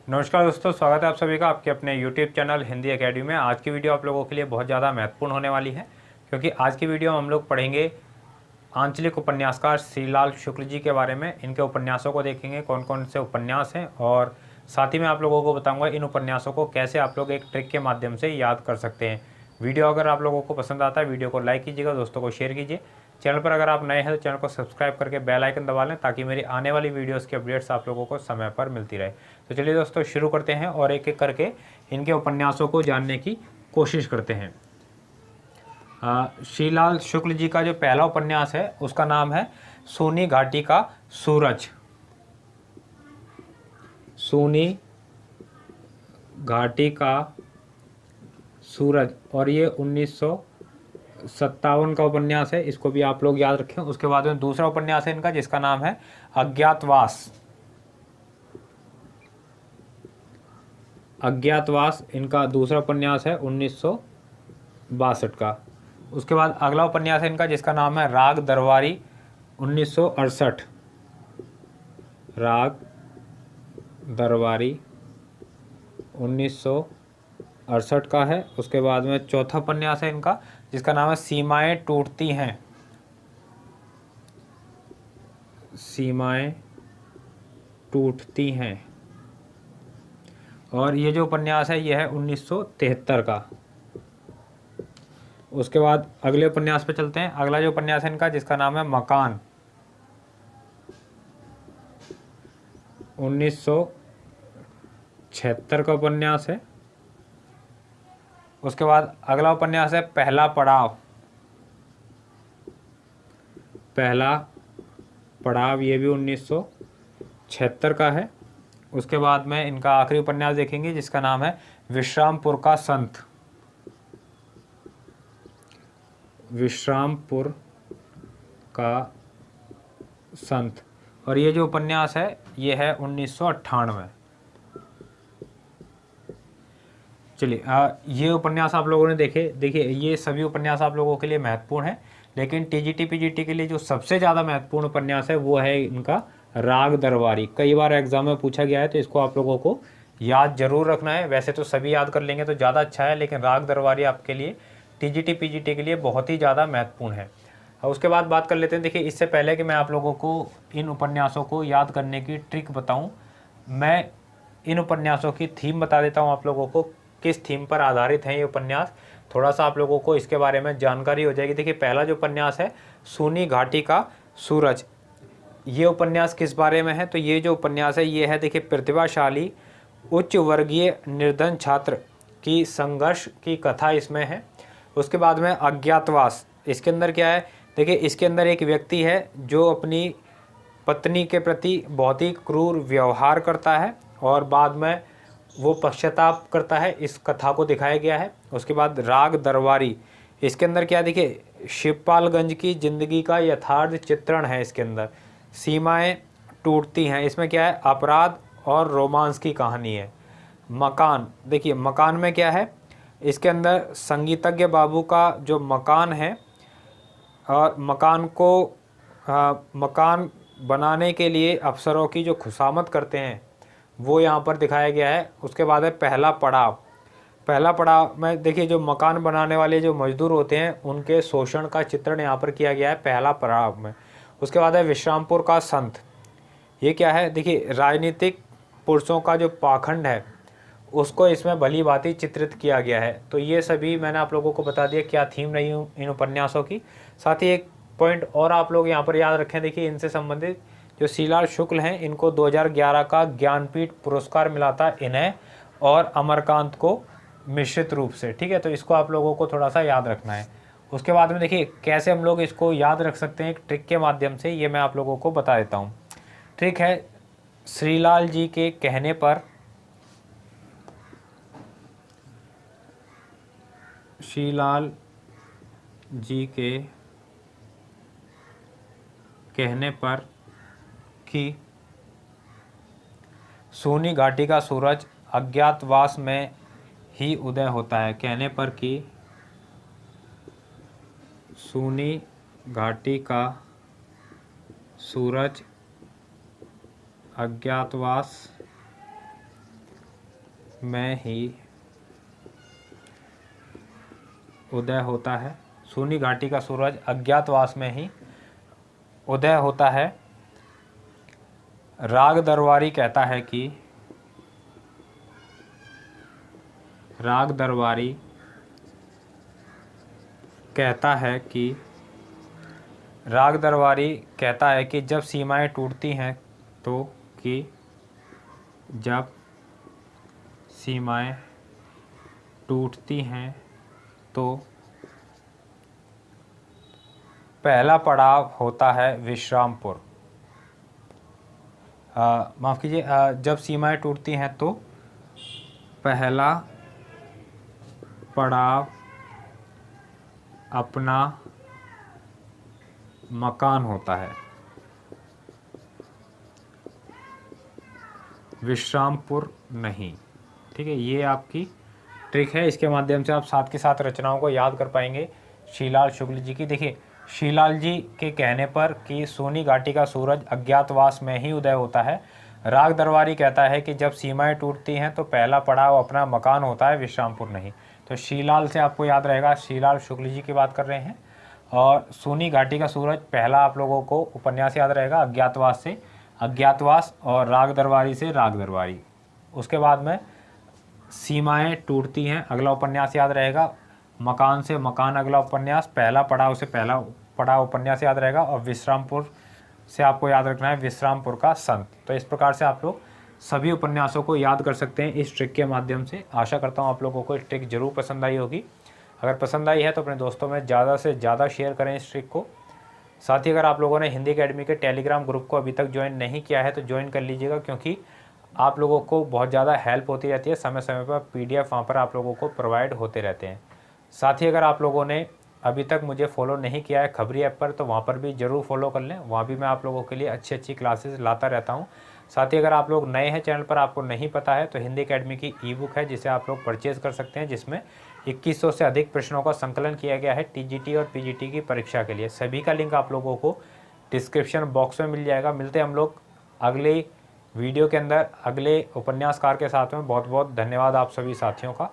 नमस्कार दोस्तों, स्वागत है आप सभी का आपके अपने YouTube चैनल हिंदी एकेडमी में। आज की वीडियो आप लोगों के लिए बहुत ज़्यादा महत्वपूर्ण होने वाली है, क्योंकि आज की वीडियो में हम लोग पढ़ेंगे आंचलिक उपन्यासकार श्रीलाल शुक्ल जी के बारे में। इनके उपन्यासों को देखेंगे, कौन कौन से उपन्यास हैं, और साथ ही मैं आप लोगों को बताऊंगा इन उपन्यासों को कैसे आप लोग एक ट्रिक के माध्यम से याद कर सकते हैं। वीडियो अगर आप लोगों को पसंद आता है, वीडियो को लाइक कीजिएगा, दोस्तों को शेयर कीजिए। चैनल पर अगर आप नए हैं तो चैनल को सब्सक्राइब करके बेल आइकन दबा लें, ताकि मेरी आने वाली वीडियोस की अपडेट्स आप लोगों को समय पर मिलती रहे। तो चलिए दोस्तों, शुरू करते हैं और एक एक करके इनके उपन्यासों को जानने की कोशिश करते हैं। श्रीलाल शुक्ल जी का जो पहला उपन्यास है उसका नाम है सूनी घाटी का सूरज। सूनी घाटी का सूरज, और ये 1957 का उपन्यास है। इसको भी आप लोग याद रखें। उसके बाद में दूसरा उपन्यास है इनका, जिसका नाम है अज्ञातवास। अज्ञातवास इनका दूसरा उपन्यास है 1962 का। उसके बाद अगला उपन्यास है इनका, जिसका नाम है राग दरबारी 1968। राग दरबारी 1968 का है। उसके बाद में चौथा उपन्यास है इनका, जिसका नाम है सीमाएं टूटती हैं। सीमाएं टूटती हैं, और ये जो उपन्यास है ये है 1973 का। उसके बाद अगले उपन्यास पे चलते हैं। अगला जो उपन्यास है इनका, जिसका नाम है मकान, 1976 का उपन्यास है। उसके बाद अगला उपन्यास है पहला पड़ाव। पहला पड़ाव ये भी 1976 का है। उसके बाद में इनका आखिरी उपन्यास देखेंगे, जिसका नाम है विश्रामपुर का संत। विश्रामपुर का संत, और ये जो उपन्यास है ये है 1998। चलिए, ये उपन्यास आप लोगों ने देखे। देखिए, ये सभी उपन्यास आप लोगों के लिए महत्वपूर्ण है, लेकिन टीजीटी पीजीटी के लिए जो सबसे ज़्यादा महत्वपूर्ण उपन्यास है वो है इनका राग दरबारी। कई बार एग्जाम में पूछा गया है, तो इसको आप लोगों को याद जरूर रखना है। वैसे तो सभी याद कर लेंगे तो ज़्यादा अच्छा है, लेकिन राग दरबारी आपके लिए टीजीटी पीजीटी के लिए बहुत ही ज़्यादा महत्वपूर्ण है। उसके बाद बात कर लेते हैं। देखिए, इससे पहले कि मैं आप लोगों को इन उपन्यासों को याद करने की ट्रिक बताऊं, मैं इन उपन्यासों की थीम बता देता हूं आप लोगों को, किस थीम पर आधारित हैं ये उपन्यास। थोड़ा सा आप लोगों को इसके बारे में जानकारी हो जाएगी। देखिए, पहला जो उपन्यास है सूनी घाटी का सूरज, ये उपन्यास किस बारे में है? तो ये जो उपन्यास है ये है, देखिए, प्रतिभाशाली उच्च वर्गीय निर्धन छात्र की संघर्ष की कथा इसमें है। उसके बाद में अज्ञातवास, इसके अंदर क्या है? देखिए, इसके अंदर एक व्यक्ति है जो अपनी पत्नी के प्रति बहुत ही क्रूर व्यवहार करता है, और बाद में वो पश्चाताप करता है। इस कथा को दिखाया गया है। उसके बाद राग दरबारी, इसके अंदर क्या, देखिए, शिवपालगंज की ज़िंदगी का यथार्थ चित्रण है इसके अंदर। सीमाएं टूटती हैं, इसमें क्या है? अपराध और रोमांस की कहानी है। मकान, देखिए, मकान में क्या है? इसके अंदर संगीतज्ञ बाबू का जो मकान है, और मकान बनाने के लिए अफसरों की जो खुशामद करते हैं वो यहाँ पर दिखाया गया है। उसके बाद है पहला पड़ाव। पहला पड़ाव में देखिए, जो मकान बनाने वाले जो मजदूर होते हैं उनके शोषण का चित्रण यहाँ पर किया गया है पहला पड़ाव में। उसके बाद है विश्रामपुर का संत। ये क्या है? देखिए, राजनीतिक पुरुषों का जो पाखंड है उसको इसमें भली भांति चित्रित किया गया है। तो ये सभी मैंने आप लोगों को बता दिया क्या थीम रही इन उपन्यासों की। साथ ही एक पॉइंट और आप लोग यहाँ पर याद रखें। देखिए, इनसे संबंधित जो श्रीलाल शुक्ल हैं, इनको 2011 का ज्ञानपीठ पुरस्कार मिला था, इन्हें और अमरकांत को मिश्रित रूप से। ठीक है, तो इसको आप लोगों को थोड़ा सा याद रखना है। उसके बाद में देखिए, कैसे हम लोग इसको याद रख सकते हैं एक ट्रिक के माध्यम से, ये मैं आप लोगों को बता देता हूँ। ट्रिक है, श्रीलाल जी के कहने पर, श्रीलाल जी के कहने पर कि सूनी घाटी का सूरज अज्ञातवास में ही उदय होता है। कहने पर कि सूनी घाटी का सूरज अज्ञातवास में ही उदय होता है। सूनी घाटी का सूरज अज्ञातवास में ही उदय होता है। राग दरबारी कहता है कि राग दरबारी कहता है कि राग दरबारी कहता है कि जब सीमाएं टूटती हैं तो कि जब सीमाएं टूटती हैं तो पहला पड़ाव होता है विश्रामपुर। माफ़ कीजिए, जब सीमाएं टूटती हैं तो पहला पड़ाव अपना मकान होता है, विश्रामपुर नहीं। ठीक है, ये आपकी ट्रिक है, इसके माध्यम से आप साथ के साथ रचनाओं को याद कर पाएंगे। श्रीलाल शुक्ल जी की देखिए, श्रीलाल जी के कहने पर कि सोनी घाटी का सूरज अज्ञातवास में ही उदय होता है। राग दरबारी कहता है कि जब सीमाएं टूटती हैं तो पहला पड़ाव अपना मकान होता है, विश्रामपुर नहीं। तो श्रीलाल से आपको याद रहेगा, श्रीलाल शुक्ल जी की बात कर रहे हैं। और सोनी घाटी का सूरज पहला आप लोगों को उपन्यास याद रहेगा, अज्ञातवास से अज्ञातवास, और राग दरबारी से राग दरबारी। उसके बाद में सीमाएं टूटती हैं अगला उपन्यास याद रहेगा, मकान से मकान अगला उपन्यास, पहला पड़ाव से पहला पड़ाव उपन्यास याद रहेगा, और विश्रामपुर से आपको याद रखना है विश्रामपुर का संत। तो इस प्रकार से आप लोग सभी उपन्यासों को याद कर सकते हैं इस ट्रिक के माध्यम से। आशा करता हूँ आप लोगों को इस ट्रिक जरूर पसंद आई होगी। अगर पसंद आई है तो अपने दोस्तों में ज़्यादा से ज़्यादा शेयर करें इस ट्रिक को। साथ ही अगर आप लोगों ने हिंदी अकेडमी के टेलीग्राम ग्रुप को अभी तक ज्वाइन नहीं किया है तो ज्वाइन कर लीजिएगा, क्योंकि आप लोगों को बहुत ज़्यादा हेल्प होती रहती है। समय समय पर PDF वहाँ पर आप लोगों को प्रोवाइड होते रहते हैं। साथ ही अगर आप लोगों ने अभी तक मुझे फॉलो नहीं किया है खबरी ऐप पर, तो वहाँ पर भी ज़रूर फॉलो कर लें। वहाँ भी मैं आप लोगों के लिए अच्छी अच्छी क्लासेस लाता रहता हूँ। साथ ही अगर आप लोग नए हैं चैनल पर, आपको नहीं पता है, तो हिंदी अकेडमी की ई-बुक है जिसे आप लोग परचेज़ कर सकते हैं, जिसमें 2100 से अधिक प्रश्नों का संकलन किया गया है TGT और PGT की परीक्षा के लिए। सभी का लिंक आप लोगों को डिस्क्रिप्शन बॉक्स में मिल जाएगा। मिलते हैं हम लोग अगले वीडियो के अंदर अगले उपन्यासकार के साथ में। बहुत बहुत धन्यवाद आप सभी साथियों का।